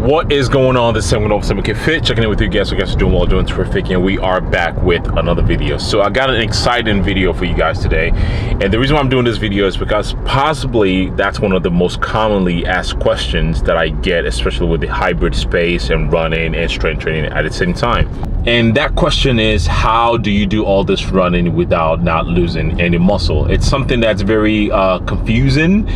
What is going on? This is Sam with Sam Fit, checking in with you guys. So you guys are doing well, doing terrific, and we are back with another video. So I got an exciting video for you guys today, and the reason why I'm doing this video is because possibly that's one of the most commonly asked questions that I get, especially with the hybrid space and running and strength training at the same time. And that question is, how do you do all this running without not losing any muscle? It's something that's very confusing,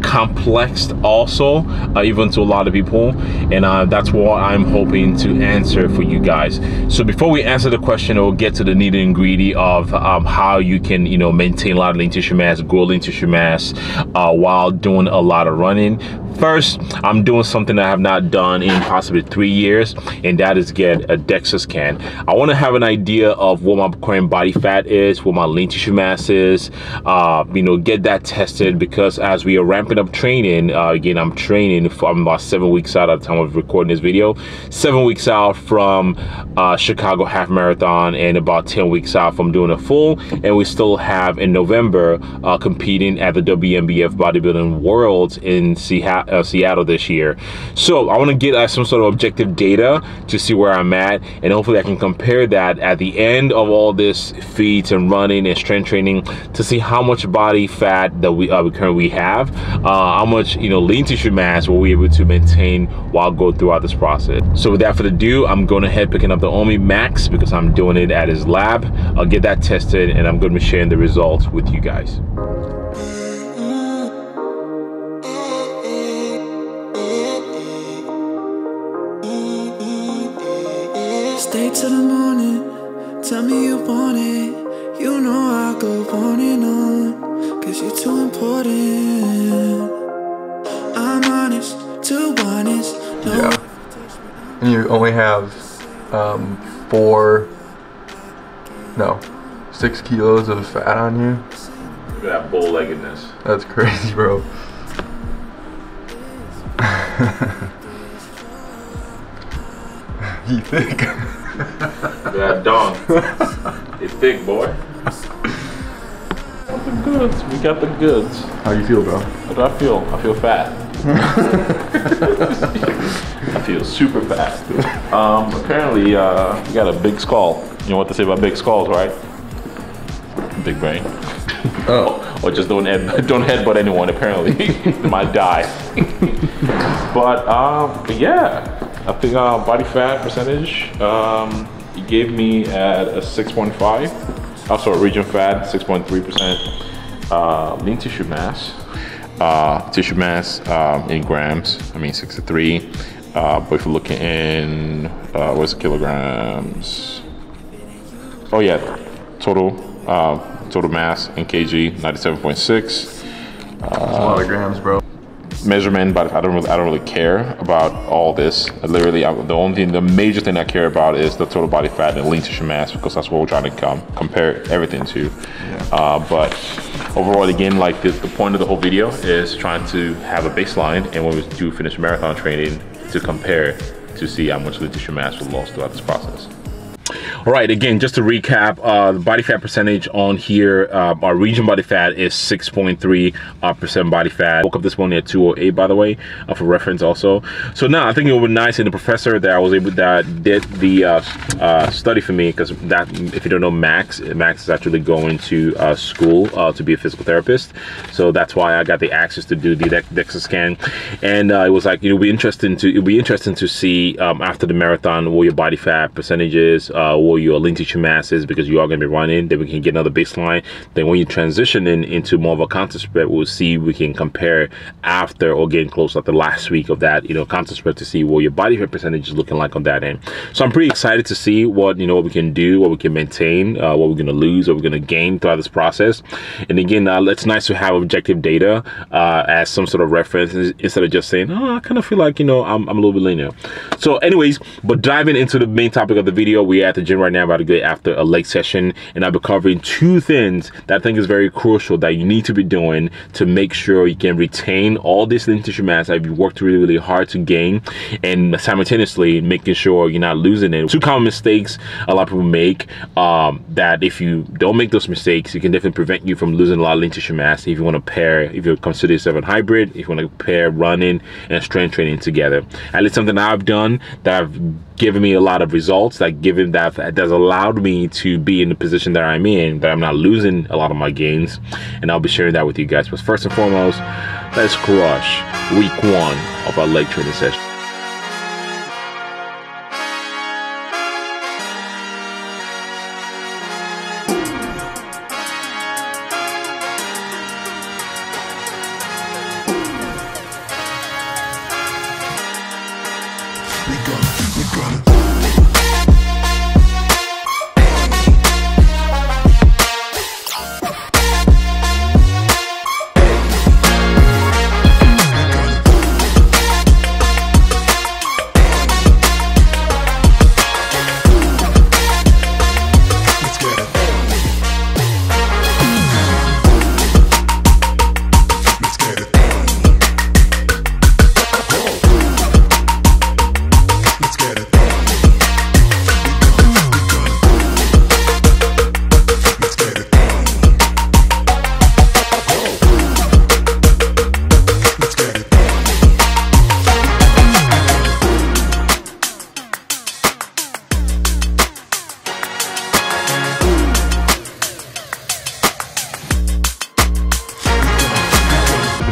complex also, even to a lot of people. And that's what I'm hoping to answer for you guys. So before we answer the question, we'll get to the nitty and gritty of how you can, maintain a lot of lean tissue mass, grow lean tissue mass while doing a lot of running. First, I'm doing something I have not done in possibly 3 years, and that is get a DEXA scan. I want to have an idea of what my current body fat is, what my lean tissue mass is, get that tested, because as we are ramping up training, again, I'm training from about 7 weeks out at the time of recording this video, 7 weeks out from Chicago half marathon, and about 10 weeks out from doing a full, and we still have in November competing at the WNBF Bodybuilding Worlds in Seattle this year. So I want to get some sort of objective data to see where I'm at, and hopefully I can compare that at the end of all this feats and running and strength training to see how much body fat that we currently have, how much lean tissue mass will we able to maintain while going throughout this process. So without further ado, I'm going ahead picking up the Omi Max because I'm doing it at his lab. I'll get that tested, and I'm going to be sharing the results with you guys. Stay till the morning, tell me you want it. You know I go on and on, cause you're too important. I'm honest, too honest. No. Yeah. And you only have 6 kilos of fat on you. Look at that bow-leggedness. That's crazy, bro. You thick. Look at that dong. It's thick, boy. Got the goods. We got the goods. How you feel, bro? How do I feel? I feel fat. I feel super fat. Apparently, we got a big skull. You know what to say about big skulls, right? Big brain. Oh. Or just don't headbutt anyone. Apparently, they might die. But yeah. I think body fat percentage, he gave me at a 6.5. Also region fat, 6.3%. Lean tissue mass. In grams, 63. But if you're looking in, what's the kilograms? Oh yeah, total mass in kg, 97.6. That's a lot of grams, bro. Measurement, but I don't really care about all this. Literally, the major thing I care about is the total body fat and lean tissue mass, because that's what we're trying to compare everything to. Yeah. But overall, again, like the point of the whole video is trying to have a baseline, and when we do finish marathon training, to compare to see how much lean tissue mass was lost throughout this process. All right, again, just to recap, the body fat percentage on here, our region body fat is 6.3% body fat. Woke up this morning at 208, by the way, for reference also. So now I think it would be nice, and the professor that did the study for me, because that, if you don't know, Max is actually going to school to be a physical therapist. So that's why I got the access to do the DEXA scan, and it was like, it'll be interesting to see after the marathon what your body fat percentage is, what your lean tissue mass is, because you are going to be running. Then we can get another baseline. Then when you transition into more of a contest prep, we'll see, we can compare after or getting close at the last week of that contest prep to see what your body fat percentage is looking like on that end. So I'm pretty excited to see what what we can do, what we can maintain, what we're going to lose, what we're going to gain throughout this process. And again, it's nice to have objective data as some sort of reference, instead of just saying, oh, I kind of feel like I'm a little bit leaner. So anyways, but diving into the main topic of the video, we are at the gym right now about to go after a leg session, and I'll be covering two things that I think is very crucial that you need to be doing to make sure you can retain all this lean tissue mass that you've worked really hard to gain, and simultaneously making sure you're not losing it. Two common mistakes a lot of people make that if you don't make those mistakes, it can definitely prevent you from losing a lot of lean tissue mass if you want to pair, if you consider yourself a hybrid, if you want to pair running and strength training together. At least something I've done that have given me a lot of results, that has allowed me to be in the position that I'm in, that I'm not losing a lot of my gains, and I'll be sharing that with you guys. But first and foremost, let's crush week 1 of our leg training session.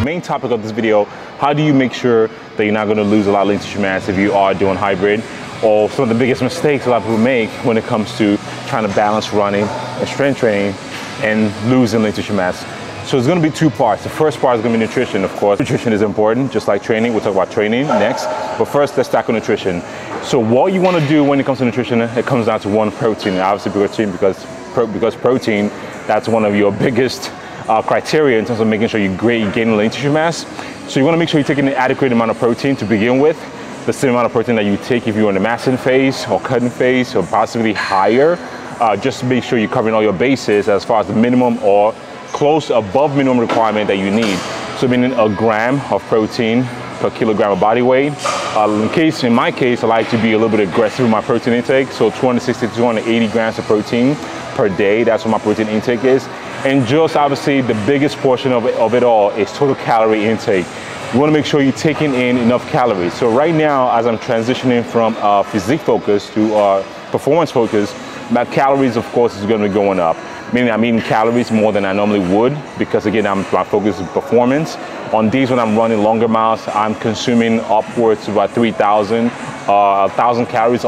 Main topic of this video: how do you make sure that you're not going to lose a lot of lean tissue mass if you are doing hybrid? Or some of the biggest mistakes a lot of people make when it comes to trying to balance running and strength training and losing lean tissue mass. So it's going to be two parts. The first part is going to be nutrition, of course. Nutrition is important, just like training. We'll talk about training next. But first, let's tackle nutrition. So what you want to do when it comes to nutrition, it comes down to one: protein. Obviously protein, because protein, that's one of your biggest criteria in terms of making sure you gain lean tissue mass. So you want to make sure you're taking an adequate amount of protein to begin with, the same amount of protein that you take if you're in the massing phase or cutting phase, or possibly higher. Just to make sure you're covering all your bases as far as the minimum or close above minimum requirement that you need. So meaning a gram of protein per kilogram of body weight. In my case, I like to be a little bit aggressive with my protein intake. So 260 to 280 grams of protein per day. That's what my protein intake is. And just obviously the biggest portion of it all is total calorie intake. You want to make sure you're taking in enough calories. So right now, as I'm transitioning from physique focus to performance focus, my calories, of course, is going to be going up. Meaning I'm eating calories more than I normally would, because again, my focus is performance. On days when I'm running longer miles, I'm consuming upwards to about 3,000, 1,000 calories,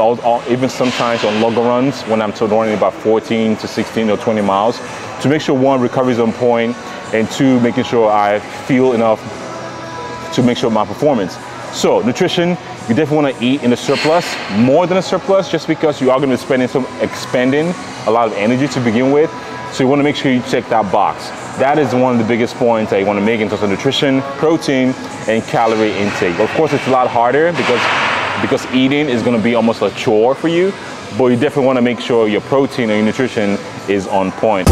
even sometimes on longer runs when I'm running about 14 to 16 or 20 miles. To make sure, one, recovery is on point, and two, making sure I feel enough to make sure my performance. So nutrition, you definitely want to eat in a surplus, more than a surplus, just because you are going to be expending a lot of energy to begin with. So you want to make sure you check that box. That is one of the biggest points that you want to make in terms of nutrition, protein, and calorie intake. Of course, it's a lot harder because eating is going to be almost a chore for you, but you definitely want to make sure your protein and your nutrition is on point.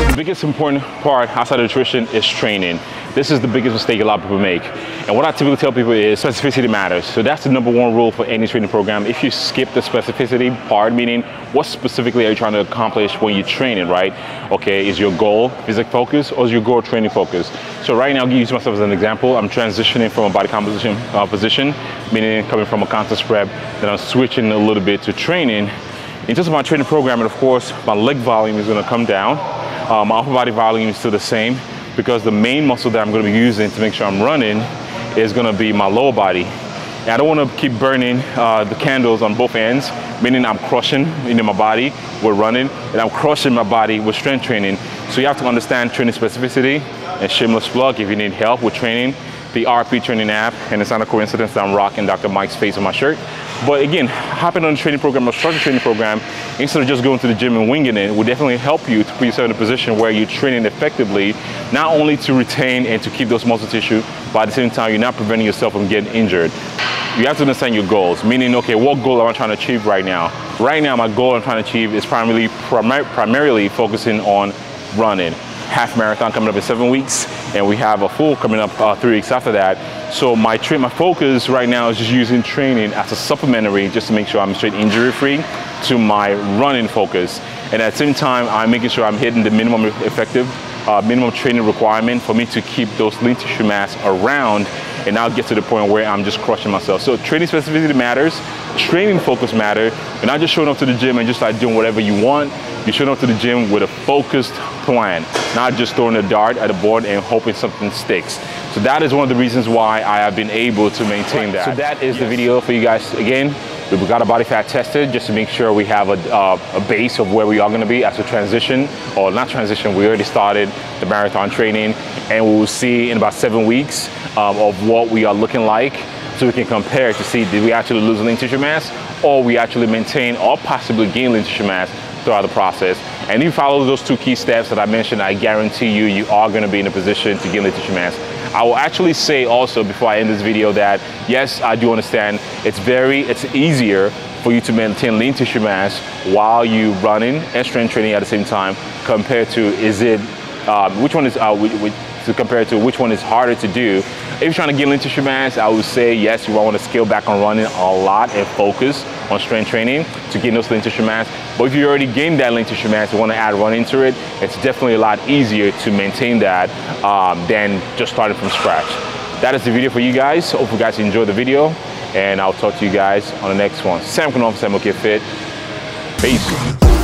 The biggest important part outside of nutrition is training. This is the biggest mistake a lot of people make. And what I typically tell people is specificity matters. So that's the #1 rule for any training program. If you skip the specificity part, meaning what specifically are you trying to accomplish when you're training, right? Okay, is your goal physique focus or is your goal training focus? So right now, I'll use myself as an example. I'm transitioning from a body composition position, meaning coming from a contest prep, then I'm switching a little bit to training. In terms of my training program, and of course, my leg volume is gonna come down. My upper body volume is still the same, because the main muscle that I'm going to be using to make sure I'm running is going to be my lower body. And I don't want to keep burning the candles on both ends, meaning I'm crushing my body with running, and I'm crushing my body with strength training. So you have to understand training specificity. And shameless plug, if you need help with training, the RP Training app, and it's not a coincidence that I'm rocking Dr. Mike's face on my shirt. But again, hopping on a training program, a structured training program, instead of just going to the gym and winging it, will definitely help you to put yourself in a position where you're training effectively, not only to retain and to keep those muscle tissue, but at the same time, you're not preventing yourself from getting injured. You have to understand your goals, meaning, okay, what goal am I trying to achieve right now? Right now, my goal I'm trying to achieve is primarily focusing on running. Half marathon coming up in 7 weeks, and we have a full coming up 3 weeks after that. So my focus right now is just using training as a supplementary, just to make sure I'm straight injury-free to my running focus. And at the same time, I'm making sure I'm hitting the minimum effective, minimum training requirement for me to keep those lean tissue mass around, and I'll get to the point where I'm just crushing myself. So training specificity matters, training focus matters. You're not just showing up to the gym and just like doing whatever you want. You're showing up to the gym with a focused plan, not just throwing a dart at a board and hoping something sticks. So that is one of the reasons why I have been able to maintain that. So that is the video for you guys. Again, we got our body fat tested just to make sure we have a base of where we are gonna be as a transition, or not transition, we already started the marathon training, and we will see in about 7 weeks of what we are looking like, so we can compare to see, did we actually lose lean tissue mass, or we actually maintain or possibly gain lean tissue mass throughout the process. And if you follow those 2 key steps that I mentioned, I guarantee you are gonna be in a position to gain lean tissue mass. I will actually say also before I end this video that yes, I do understand it's easier for you to maintain lean tissue mass while you running and strength training at the same time, compared to which one is harder to do. If you're trying to get lean tissue mass, I would say yes, you want to scale back on running a lot and focus on strength training to gain those lean tissue mass. But if you already gained that lean tissue mass, you want to add running to it, it's definitely a lot easier to maintain that than just starting from scratch. That is the video for you guys. Hope you guys enjoyed the video, and I'll talk to you guys on the next one. Sam Knopf, Sam OK Fit. Peace.